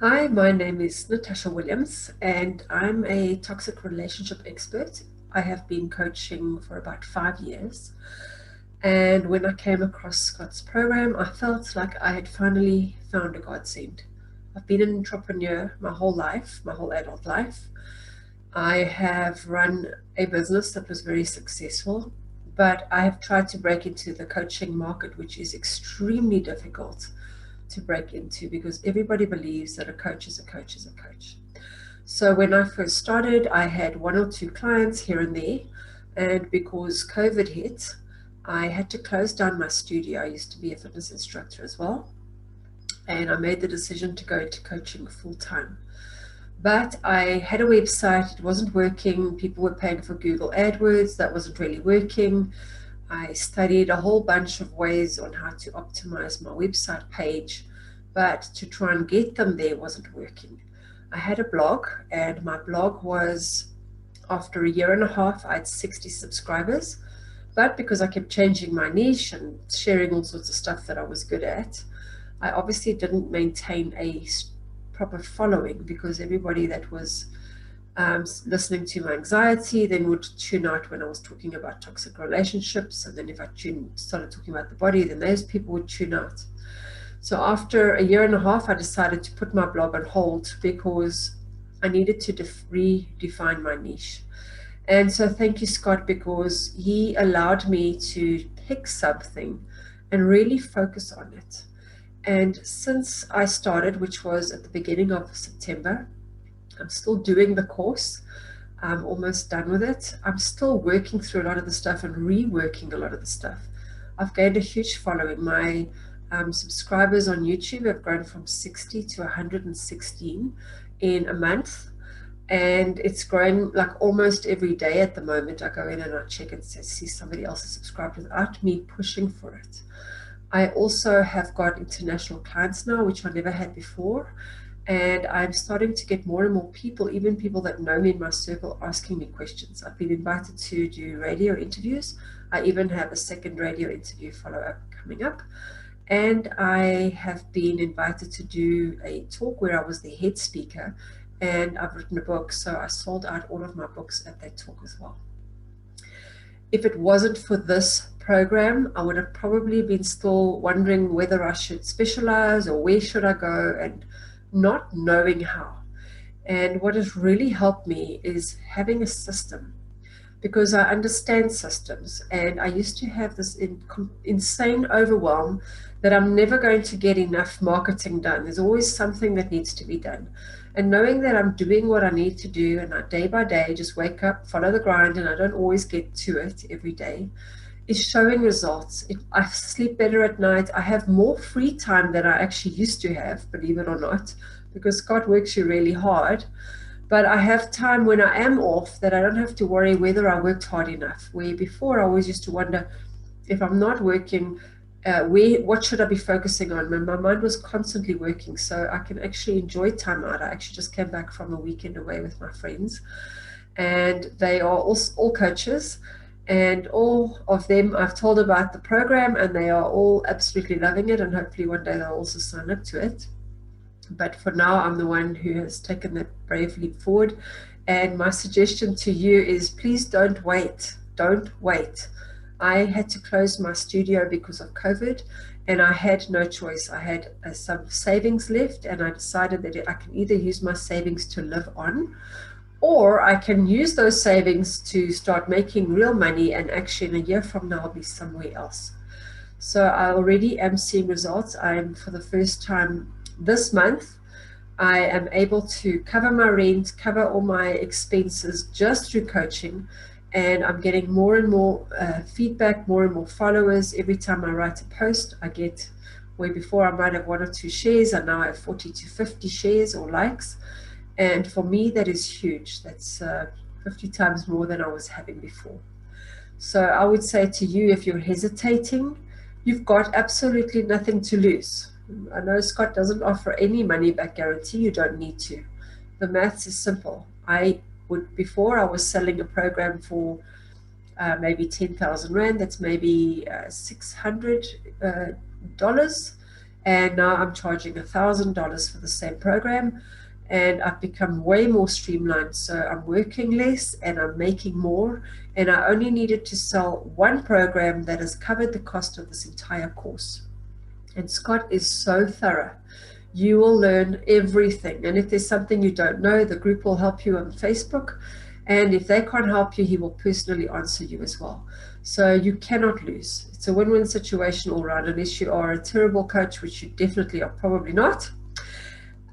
Hi, my name is Natasha Williams, and I'm a toxic relationship expert. I have been coaching for about 5 years. And when I came across Scott's program, I felt like I had finally found a godsend. I've been an entrepreneur my whole life, my whole adult life. I have run a business that was very successful, but I have tried to break into the coaching market, which is extremely difficult to break into because everybody believes that a coach is a coach is a coach. So when I first started, I had one or two clients here and there. And because COVID hit, I had to close down my studio. I used to be a fitness instructor as well. And I made the decision to go into coaching full time. But I had a website, it wasn't working. People were paying for Google AdWords, that wasn't really working. I studied a whole bunch of ways on how to optimize my website page, but to try and get them there wasn't working. I had a blog, and my blog was, after a year and a half, I had 60 subscribers. But because I kept changing my niche and sharing all sorts of stuff that I was good at, I obviously didn't maintain a proper following because everybody that was listening to my anxiety then would tune out when I was talking about toxic relationships. And then if I started talking about the body, then those people would tune out. So after a year and a half, I decided to put my blog on hold because I needed to redefine my niche. And so thank you, Scott, because he allowed me to pick something and really focus on it. And since I started, which was at the beginning of September, I'm still doing the course. I'm almost done with it. I'm still working through a lot of the stuff and reworking a lot of the stuff. I've gained a huge following. My subscribers on YouTube have grown from 60 to 116 in a month. And it's growing like almost every day at the moment. I go in and I check and see somebody else has subscribed without me pushing for it. I also have got international clients now, which I never had before. And I'm starting to get more and more people, even people that know me in my circle, asking me questions. I've been invited to do radio interviews. I even have a second radio interview follow-up coming up. And I have been invited to do a talk where I was the head speaker, and I've written a book. So I sold out all of my books at that talk as well. If it wasn't for this program, I would have probably been still wondering whether I should specialize or where should I go, and not knowing how. And what has really helped me is having a system, because I understand systems, and I used to have this insane overwhelm that I'm never going to get enough marketing done. There's always something that needs to be done. And knowing that I'm doing what I need to do, and I day by day just wake up, follow the grind, and I don't always get to it every day, is showing results. I sleep better at night. I have more free time than I actually used to have, believe it or not, because Scott works you really hard. But I have time when I am off that I don't have to worry whether I worked hard enough. Where before I always used to wonder, if I'm not working, what should I be focusing on? My mind was constantly working, so I can actually enjoy time out. I actually just came back from a weekend away with my friends, and they are all coaches, and all of them I've told about the program, and they are all absolutely loving it, and hopefully one day they'll also sign up to it. But for now, I'm the one who has taken that brave leap forward. And my suggestion to you is, please don't wait. Don't wait. I had to close my studio because of COVID, and I had no choice. I had some savings left, and I decided that I can either use my savings to live on, or I can use those savings to start making real money, and actually in a year from now I'll be somewhere else. So I already am seeing results. I'm, for the first time this month, I am able to cover my rent, cover all my expenses just through coaching, and I'm getting more and more feedback, more and more followers. Every time I write a post, I get, where before I might have one or two shares, I now have 40 to 50 shares or likes. And for me, that is huge. That's 50 times more than I was having before. So I would say to you, if you're hesitating, you've got absolutely nothing to lose. I know Scott doesn't offer any money back guarantee. You don't need to. The maths is simple. Before I was selling a program for maybe 10,000 Rand, that's maybe $600. and now I'm charging $1,000 for the same program, and I've become way more streamlined. So I'm working less and I'm making more, and I only needed to sell one program that has covered the cost of this entire course. And Scott is so thorough. You will learn everything, and if there's something you don't know, the group will help you on Facebook, and if they can't help you, he will personally answer you as well. So you cannot lose. It's a win-win situation all around, unless you are a terrible coach, which you definitely are probably not.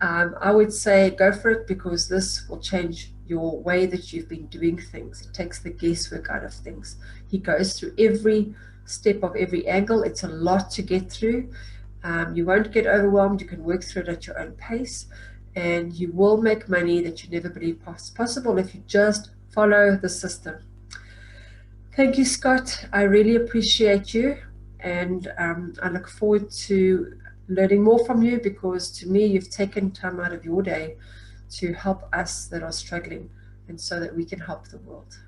I would say go for it, because this will change your way that you've been doing things. It takes the guesswork out of things. He goes through every step of every angle. It's a lot to get through. You won't get overwhelmed. You can work through it at your own pace, and you will make money that you never believed possible if you just follow the system. Thank you, Scott. I really appreciate you, and I look forward to learning more from you, because to me, you've taken time out of your day to help us that are struggling, and so that we can help the world.